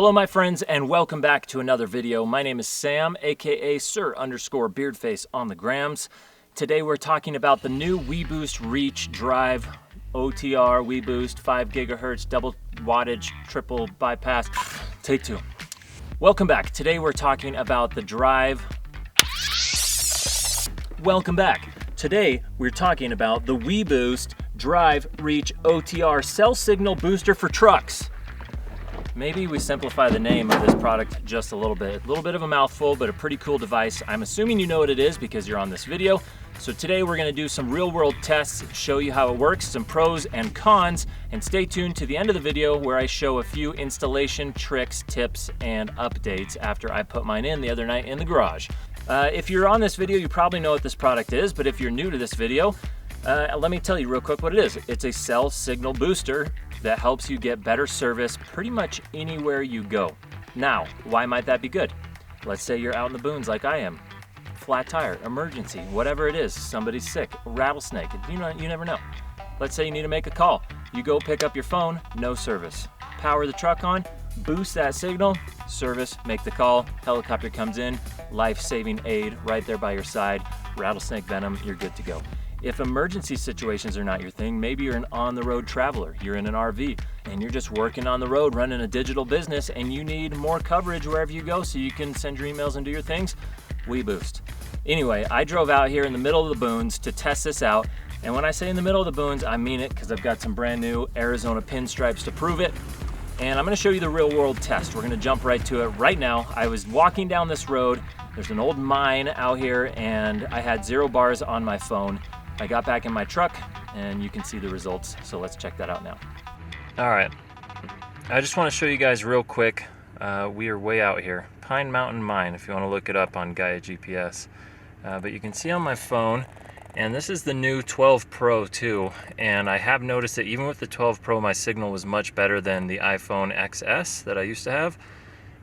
Hello my friends and welcome back to another video. My name is Sam, aka Sir_Beardface on the grams. Today we're talking about the new Weboost Reach Drive OTR Weboost 5 gigahertz double wattage triple bypass. Take two. Welcome back. Today we're talking about the Drive. Welcome back. Today we're talking about the Weboost Drive Reach OTR cell signal booster for trucks. Maybe we simplify the name of this product just a little bit. A little bit of a mouthful, but a pretty cool device. I'm assuming you know what it is because you're on this video. So today we're gonna do some real world tests, show you how it works, some pros and cons, and stay tuned to the end of the video where I show a few installation tricks, tips, and updates after I put mine in the other night in the garage. If you're on this video, you probably know what this product is, but if you're new to this video, let me tell you real quick what it is. It's a cell signal booster that helps you get better service pretty much anywhere you go. Now, why might that be good? Let's say you're out in the boons like I am. Flat tire, emergency, whatever it is, somebody's sick, rattlesnake, you never know. Let's say you need to make a call. You go pick up your phone, no service. Power the truck on, boost that signal, service, make the call, helicopter comes in, life-saving aid right there by your side, rattlesnake venom, you're good to go. If emergency situations are not your thing, maybe you're an on-the-road traveler, you're in an RV, and you're just working on the road running a digital business and you need more coverage wherever you go so you can send your emails and do your things, Weboost. Anyway, I drove out here in the middle of the boons to test this out, and when I say in the middle of the boons, I mean it because I've got some brand new Arizona pinstripes to prove it, and I'm gonna show you the real world test. We're gonna jump right to it right now. I was walking down this road, there's an old mine out here, and I had 0 bars on my phone. I got back in my truck and you can see the results, so let's check that out now. All right, I just want to show you guys real quick, we are way out here, Pine Mountain Mine, if you want to look it up on Gaia GPS. But you can see on my phone, and this is the new 12 Pro too, and I have noticed that even with the 12 Pro my signal was much better than the iPhone XS that I used to have.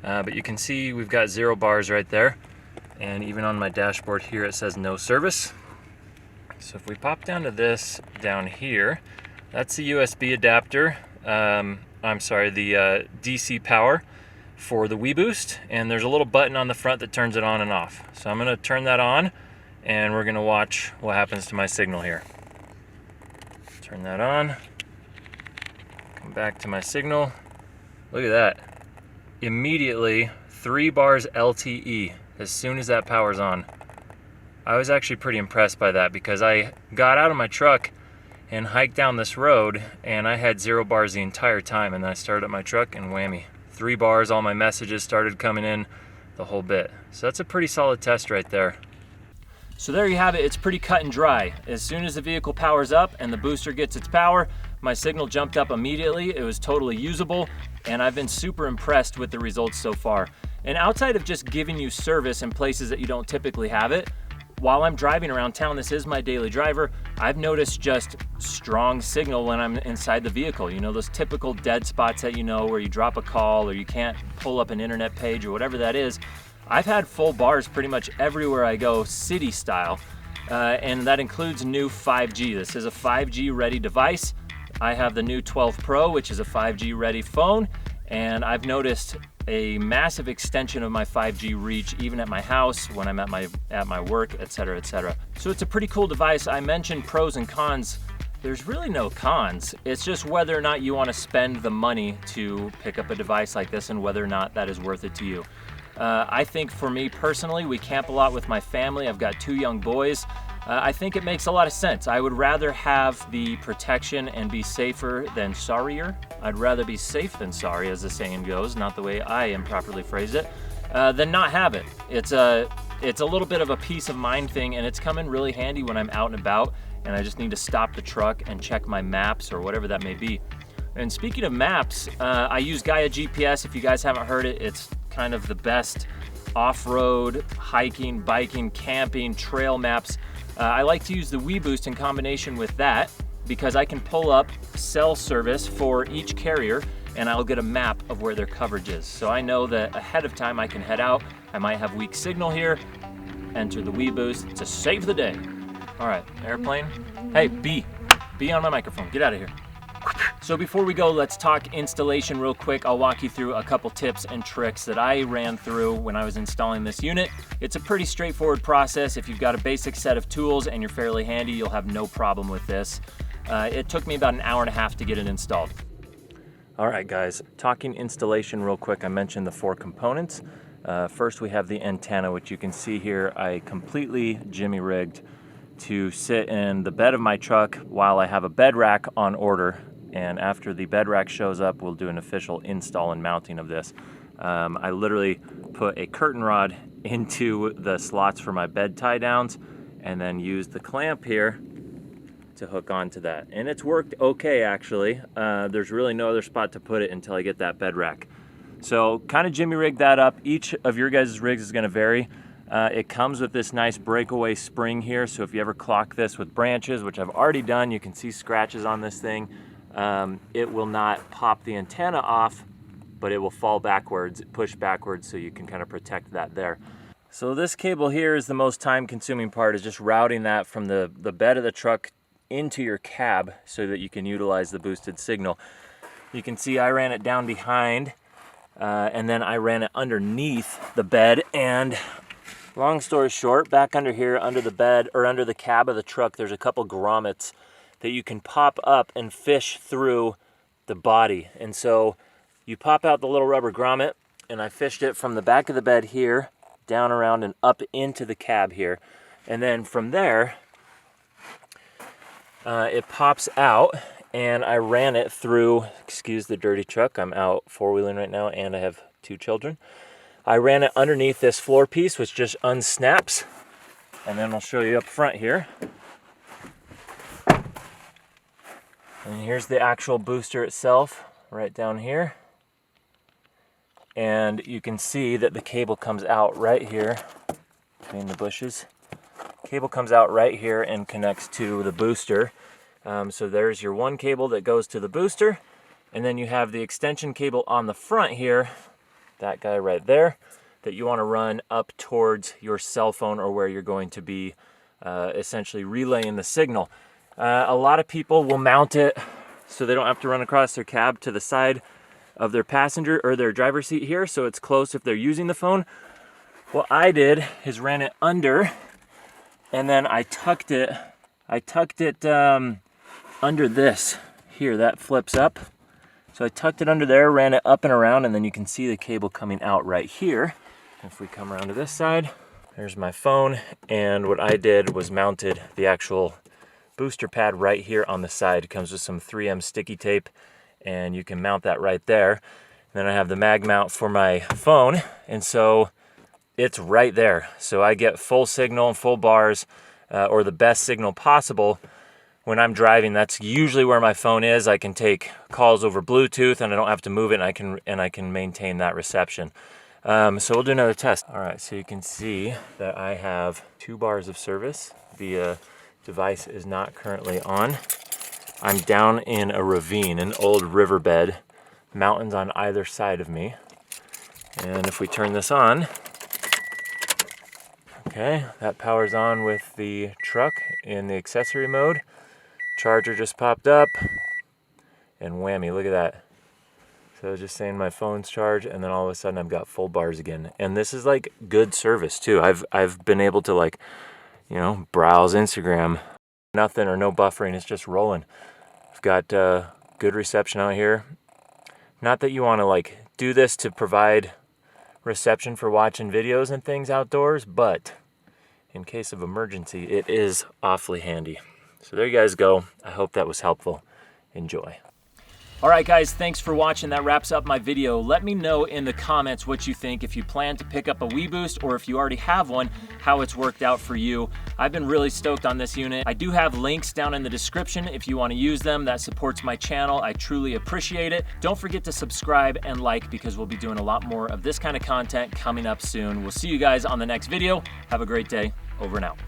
But you can see we've got 0 bars right there, and even on my dashboard here it says no service. So if we pop down to this down here, that's the USB adapter, the DC power for the Weboost, and there's a little button on the front that turns it on and off. So I'm gonna turn that on and we're gonna watch what happens to my signal here. Turn that on, come back to my signal. Look at that. Immediately 3 bars LTE as soon as that power's on. I was actually pretty impressed by that because I got out of my truck and hiked down this road and I had 0 bars the entire time, and then I started up my truck and whammy, 3 bars, all my messages started coming in, the whole bit. So that's a pretty solid test right there. So there you have it, it's pretty cut and dry. As soon as the vehicle powers up and the booster gets its power, my signal jumped up immediately, it was totally usable, and I've been super impressed with the results so far. And outside of just giving you service in places that you don't typically have it, while I'm driving around town, this is my daily driver, I've noticed just strong signal when I'm inside the vehicle. You know, those typical dead spots that you know where you drop a call or you can't pull up an internet page or whatever that is. I've had full bars pretty much everywhere I go, city style, and that includes new 5G. This is a 5G ready device. I have the new 12 Pro, which is a 5G ready phone, and I've noticed a massive extension of my 5G reach even at my house, when I'm at my work, etc., etc. So it's a pretty cool device. I mentioned pros and cons. There's really no cons. It's just whether or not you want to spend the money to pick up a device like this and whether or not that is worth it to you. I think for me personally, we camp a lot with my family. I've got 2 young boys. I think it makes a lot of sense. I would rather have the protection and be safer than sorrier. I'd rather be safe than sorry, as the saying goes, not the way I improperly phrased it, than not have it. It's a little bit of a peace of mind thing, and it's come in really handy when I'm out and about and I just need to stop the truck and check my maps or whatever that may be. And speaking of maps, I use Gaia GPS. If you guys haven't heard it, it's kind of the best off-road, hiking, biking, camping, trail maps. I like to use the Weboost in combination with that because I can pull up cell service for each carrier and I'll get a map of where their coverage is. So I know that ahead of time I can head out. I might have weak signal here, enter the Weboost to save the day. All right, airplane. Hey, B on my microphone, get out of here. So before we go, let's talk installation real quick. I'll walk you through a couple tips and tricks that I ran through when I was installing this unit. It's a pretty straightforward process. If you've got a basic set of tools and you're fairly handy, you'll have no problem with this. It took me about an hour and a half to get it installed. All right, guys, talking installation real quick, I mentioned the 4 components. First, we have the antenna, which you can see here. I completely jimmy rigged to sit in the bed of my truck while I have a bed rack on order. And after the bed rack shows up, we'll do an official install and mounting of this. I literally put a curtain rod into the slots for my bed tie downs and then used the clamp here to hook onto that. And it's worked okay, actually. There's really no other spot to put it until I get that bed rack. So kind of jimmy rig that up. Each of your guys' rigs is gonna vary. It comes with this nice breakaway spring here. So if you ever clock this with branches, which I've already done, you can see scratches on this thing. It will not pop the antenna off, but it will fall backwards, push backwards, so you can kind of protect that there. So this cable here is the most time-consuming part, is just routing that from the bed of the truck into your cab so that you can utilize the boosted signal. You can see I ran it down behind, and then I ran it underneath the bed, and long story short, back under here, under the bed, or under the cab of the truck, there's a couple grommets that you can pop up and fish through the body. And so you pop out the little rubber grommet, and I fished it from the back of the bed here, down around and up into the cab here. And then from there, it pops out, and I ran it through, excuse the dirty truck, I'm out four-wheeling right now, and I have 2 children. I ran it underneath this floor piece, which just unsnaps. And then I'll show you up front here. And here's the actual booster itself, right down here. And you can see that the cable comes out right here, between the bushes. Cable comes out right here and connects to the booster. So there's your one cable that goes to the booster. And then you have the extension cable on the front here, that guy right there, that you want to run up towards your cell phone or where you're going to be essentially relaying the signal. A lot of people will mount it so they don't have to run across their cab to the side of their passenger or their driver's seat here, so it's close if they're using the phone. What I did is ran it under, and then I tucked it under this here, that flips up. So I tucked it under there, ran it up and around, and then you can see the cable coming out right here. If we come around to this side, there's my phone, and what I did was mounted the actual booster pad right here on the side. It comes with some 3M sticky tape, and you can mount that right there. And then I have the mag mount for my phone, and so it's right there. So I get full signal and full bars, or the best signal possible when I'm driving. That's usually where my phone is. I can take calls over Bluetooth, and I don't have to move it, and I can maintain that reception. So we'll do another test. All right, so you can see that I have 2 bars of service. The device is not currently on. I'm down in a ravine, an old riverbed, mountains on either side of me. And if we turn this on, okay, that powers on with the truck in the accessory mode. Charger just popped up, and whammy, look at that. So I was just saying my phone's charged, and then all of a sudden I've got full bars again. And this is like good service too. I've been able to, like, you know, browse Instagram. Nothing or no buffering, it's just rolling. I've got good reception out here. Not that you want to like do this to provide reception for watching videos and things outdoors, but in case of emergency, it is awfully handy. So there you guys go. I hope that was helpful. Enjoy. All right, guys, thanks for watching. That wraps up my video. Let me know in the comments what you think, if you plan to pick up a Weboost, or if you already have one, how it's worked out for you. I've been really stoked on this unit. I do have links down in the description if you want to use them. That supports my channel. I truly appreciate it. Don't forget to subscribe and like, because we'll be doing a lot more of this kind of content coming up soon. We'll see you guys on the next video. Have a great day. Over and out.